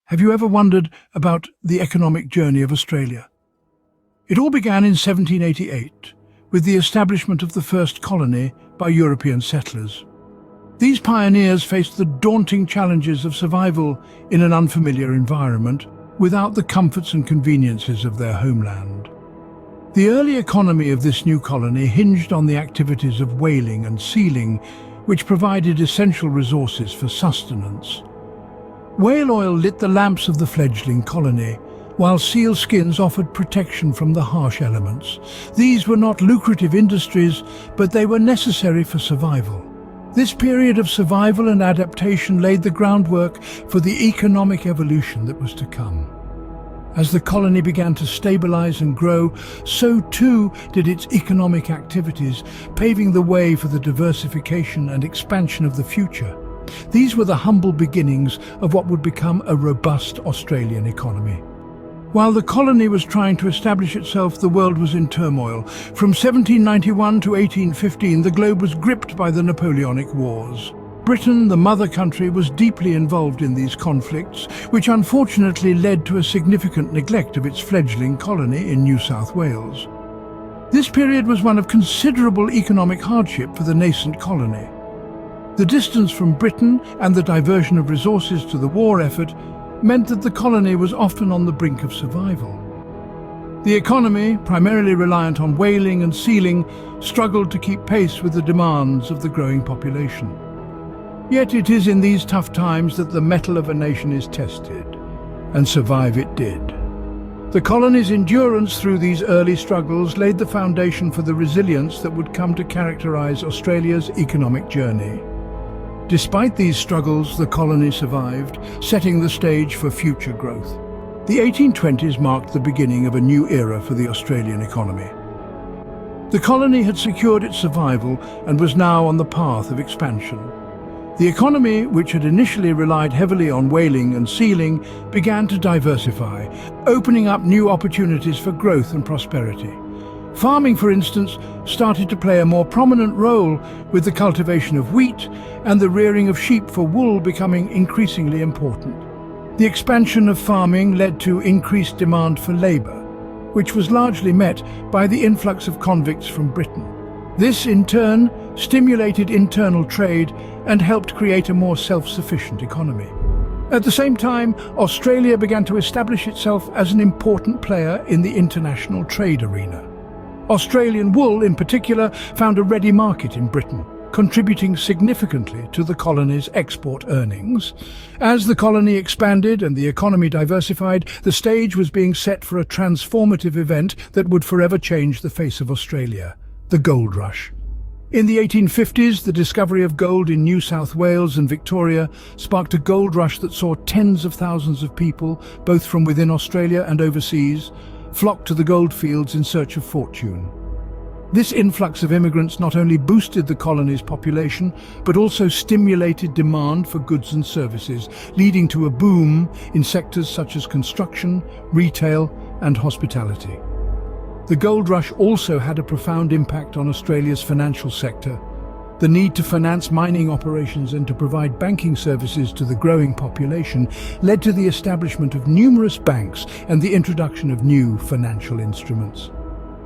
Have you ever wondered about the economic journey of Australia? It all began in 1788 with the establishment of the first colony by European settlers. These pioneers faced the daunting challenges of survival in an unfamiliar environment without the comforts and conveniences of their homeland. The early economy of this new colony hinged on the activities of whaling and sealing, which provided essential resources for sustenance. Whale oil lit the lamps of the fledgling colony, while seal skins offered protection from the harsh elements. These were not lucrative industries, but they were necessary for survival. This period of survival and adaptation laid the groundwork for the economic evolution that was to come. As the colony began to stabilize and grow, so too did its economic activities, paving the way for the diversification and expansion of the future. These were the humble beginnings of what would become a robust Australian economy. While the colony was trying to establish itself, the world was in turmoil. From 1791 to 1815, the globe was gripped by the Napoleonic Wars. Britain, the mother country, was deeply involved in these conflicts, which unfortunately led to a significant neglect of its fledgling colony in New South Wales. This period was one of considerable economic hardship for the nascent colony. The distance from Britain and the diversion of resources to the war effort meant that the colony was often on the brink of survival. The economy, primarily reliant on whaling and sealing, struggled to keep pace with the demands of the growing population. Yet it is in these tough times that the mettle of a nation is tested, and survive it did. The colony's endurance through these early struggles laid the foundation for the resilience that would come to characterize Australia's economic journey. Despite these struggles, the colony survived, setting the stage for future growth. The 1820s marked the beginning of a new era for the Australian economy. The colony had secured its survival and was now on the path of expansion. The economy, which had initially relied heavily on whaling and sealing, began to diversify, opening up new opportunities for growth and prosperity. Farming, for instance, started to play a more prominent role, with the cultivation of wheat and the rearing of sheep for wool becoming increasingly important. The expansion of farming led to increased demand for labour, which was largely met by the influx of convicts from Britain. This, in turn, stimulated internal trade and helped create a more self-sufficient economy. At the same time, Australia began to establish itself as an important player in the international trade arena. Australian wool, in particular, found a ready market in Britain, contributing significantly to the colony's export earnings. As the colony expanded and the economy diversified, the stage was being set for a transformative event that would forever change the face of Australia: the gold rush. In the 1850s, the discovery of gold in New South Wales and Victoria sparked a gold rush that saw tens of thousands of people, both from within Australia and overseas, flocked to the gold fields in search of fortune. This influx of immigrants not only boosted the colony's population, but also stimulated demand for goods and services, leading to a boom in sectors such as construction, retail, and hospitality. The gold rush also had a profound impact on Australia's financial sector. The need to finance mining operations and to provide banking services to the growing population led to the establishment of numerous banks and the introduction of new financial instruments.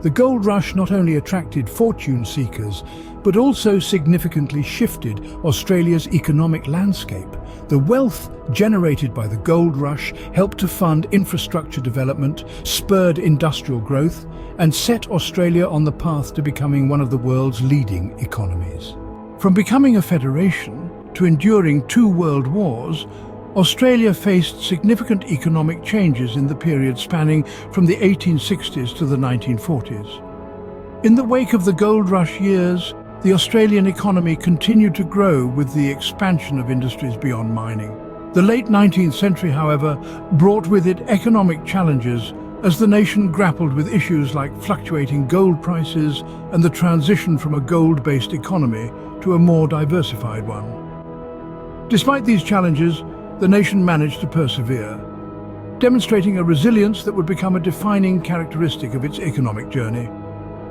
The gold rush not only attracted fortune seekers, but also significantly shifted Australia's economic landscape. The wealth generated by the gold rush helped to fund infrastructure development, spurred industrial growth, and set Australia on the path to becoming one of the world's leading economies. From becoming a federation to enduring 2 world wars, Australia faced significant economic changes in the period spanning from the 1860s to the 1940s. In the wake of the gold rush years, the Australian economy continued to grow with the expansion of industries beyond mining. The late 19th century, however, brought with it economic challenges as the nation grappled with issues like fluctuating gold prices and the transition from a gold-based economy to a more diversified one. Despite these challenges, the nation managed to persevere, demonstrating a resilience that would become a defining characteristic of its economic journey.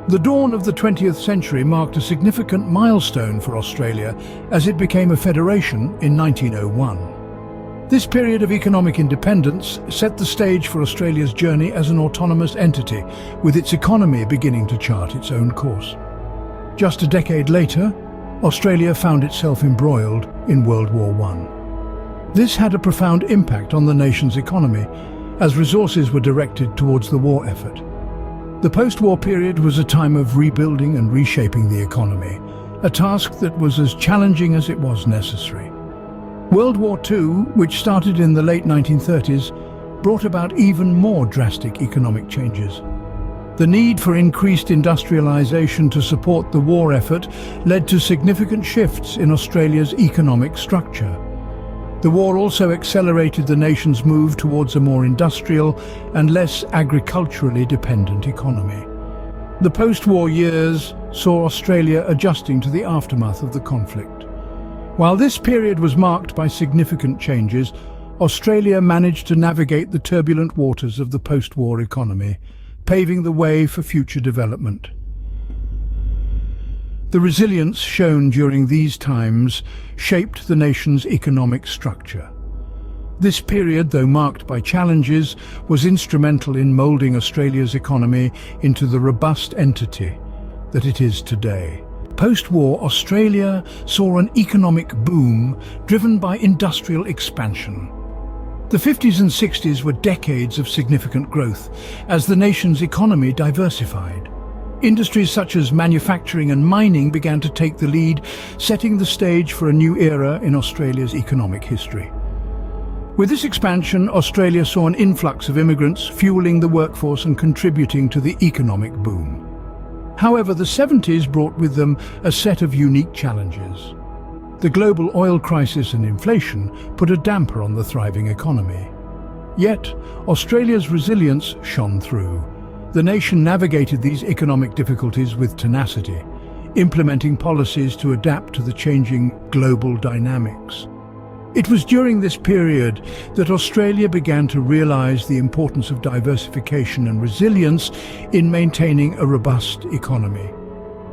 The dawn of the 20th century marked a significant milestone for Australia as it became a federation in 1901. This period of economic independence set the stage for Australia's journey as an autonomous entity, with its economy beginning to chart its own course. Just a decade later, Australia found itself embroiled in World War I. This had a profound impact on the nation's economy, as resources were directed towards the war effort. The post-war period was a time of rebuilding and reshaping the economy, a task that was as challenging as it was necessary. World War II, which started in the late 1930s, brought about even more drastic economic changes. The need for increased industrialization to support the war effort led to significant shifts in Australia's economic structure. The war also accelerated the nation's move towards a more industrial and less agriculturally dependent economy. The post-war years saw Australia adjusting to the aftermath of the conflict. While this period was marked by significant changes, Australia managed to navigate the turbulent waters of the post-war economy, paving the way for future development. The resilience shown during these times shaped the nation's economic structure. This period, though marked by challenges, was instrumental in moulding Australia's economy into the robust entity that it is today. Post-war, Australia saw an economic boom driven by industrial expansion. The 50s and 60s were decades of significant growth as the nation's economy diversified. Industries such as manufacturing and mining began to take the lead, setting the stage for a new era in Australia's economic history. With this expansion, Australia saw an influx of immigrants fueling the workforce and contributing to the economic boom. However, the 70s brought with them a set of unique challenges. The global oil crisis and inflation put a damper on the thriving economy. Yet, Australia's resilience shone through. The nation navigated these economic difficulties with tenacity, implementing policies to adapt to the changing global dynamics. It was during this period that Australia began to realise the importance of diversification and resilience in maintaining a robust economy.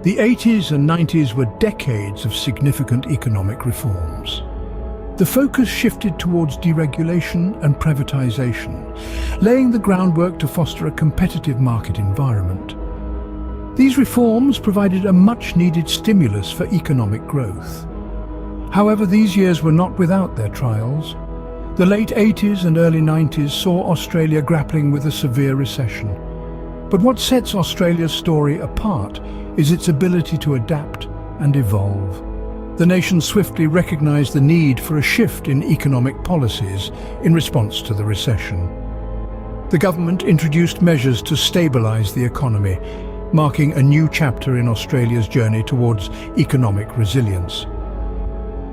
The 80s and 90s were decades of significant economic reforms. The focus shifted towards deregulation and privatisation, laying the groundwork to foster a competitive market environment. These reforms provided a much-needed stimulus for economic growth. However, these years were not without their trials. The late 80s and early 90s saw Australia grappling with a severe recession. But what sets Australia's story apart is its ability to adapt and evolve. The nation swiftly recognised the need for a shift in economic policies in response to the recession. The government introduced measures to stabilise the economy, marking a new chapter in Australia's journey towards economic resilience.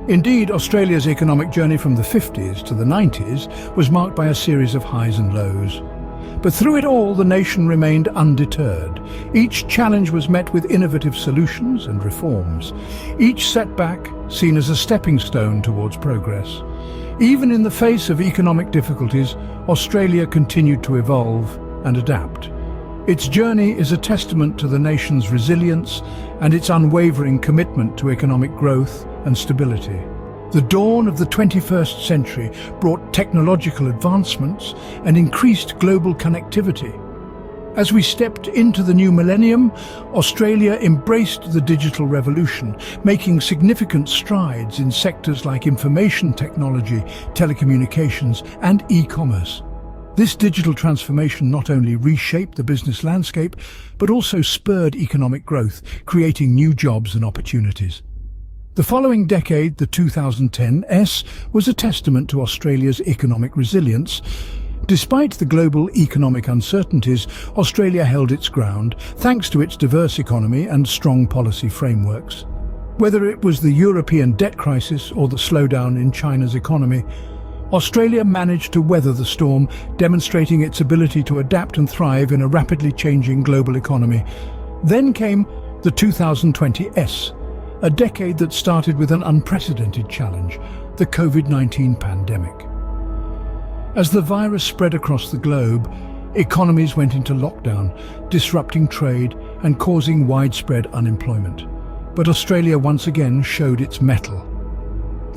Indeed, Australia's economic journey from the 50s to the 90s was marked by a series of highs and lows. But through it all, the nation remained undeterred. Each challenge was met with innovative solutions and reforms, each setback seen as a stepping stone towards progress. Even in the face of economic difficulties, Australia continued to evolve and adapt. Its journey is a testament to the nation's resilience and its unwavering commitment to economic growth and stability. The dawn of the 21st century brought technological advancements and increased global connectivity. As we stepped into the new millennium, Australia embraced the digital revolution, making significant strides in sectors like information technology, telecommunications, and e-commerce. This digital transformation not only reshaped the business landscape, but also spurred economic growth, creating new jobs and opportunities. The following decade, the 2010s, was a testament to Australia's economic resilience. Despite the global economic uncertainties, Australia held its ground thanks to its diverse economy and strong policy frameworks. Whether it was the European debt crisis or the slowdown in China's economy, Australia managed to weather the storm, demonstrating its ability to adapt and thrive in a rapidly changing global economy. Then came the 2020s, a decade that started with an unprecedented challenge, the COVID-19 pandemic. As the virus spread across the globe, economies went into lockdown, disrupting trade and causing widespread unemployment. But Australia once again showed its mettle.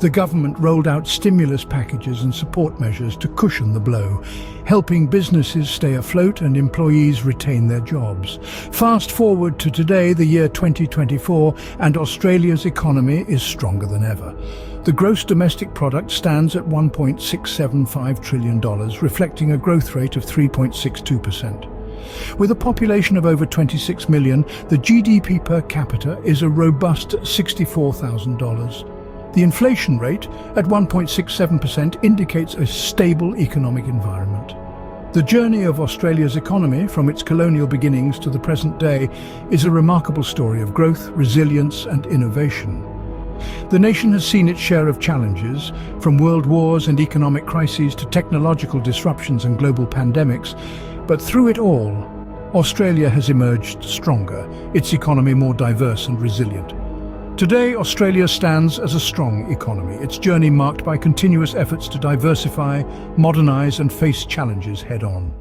The government rolled out stimulus packages and support measures to cushion the blow, helping businesses stay afloat and employees retain their jobs. Fast forward to today, the year 2024, and Australia's economy is stronger than ever. The gross domestic product stands at $1.675 trillion, reflecting a growth rate of 3.62%. With a population of over 26 million, the GDP per capita is a robust $64,000. The inflation rate, at 1.67%, indicates a stable economic environment. The journey of Australia's economy, from its colonial beginnings to the present day, is a remarkable story of growth, resilience and innovation. The nation has seen its share of challenges, from world wars and economic crises to technological disruptions and global pandemics, but through it all, Australia has emerged stronger, its economy more diverse and resilient. Today, Australia stands as a strong economy, its journey marked by continuous efforts to diversify, modernise and face challenges head-on.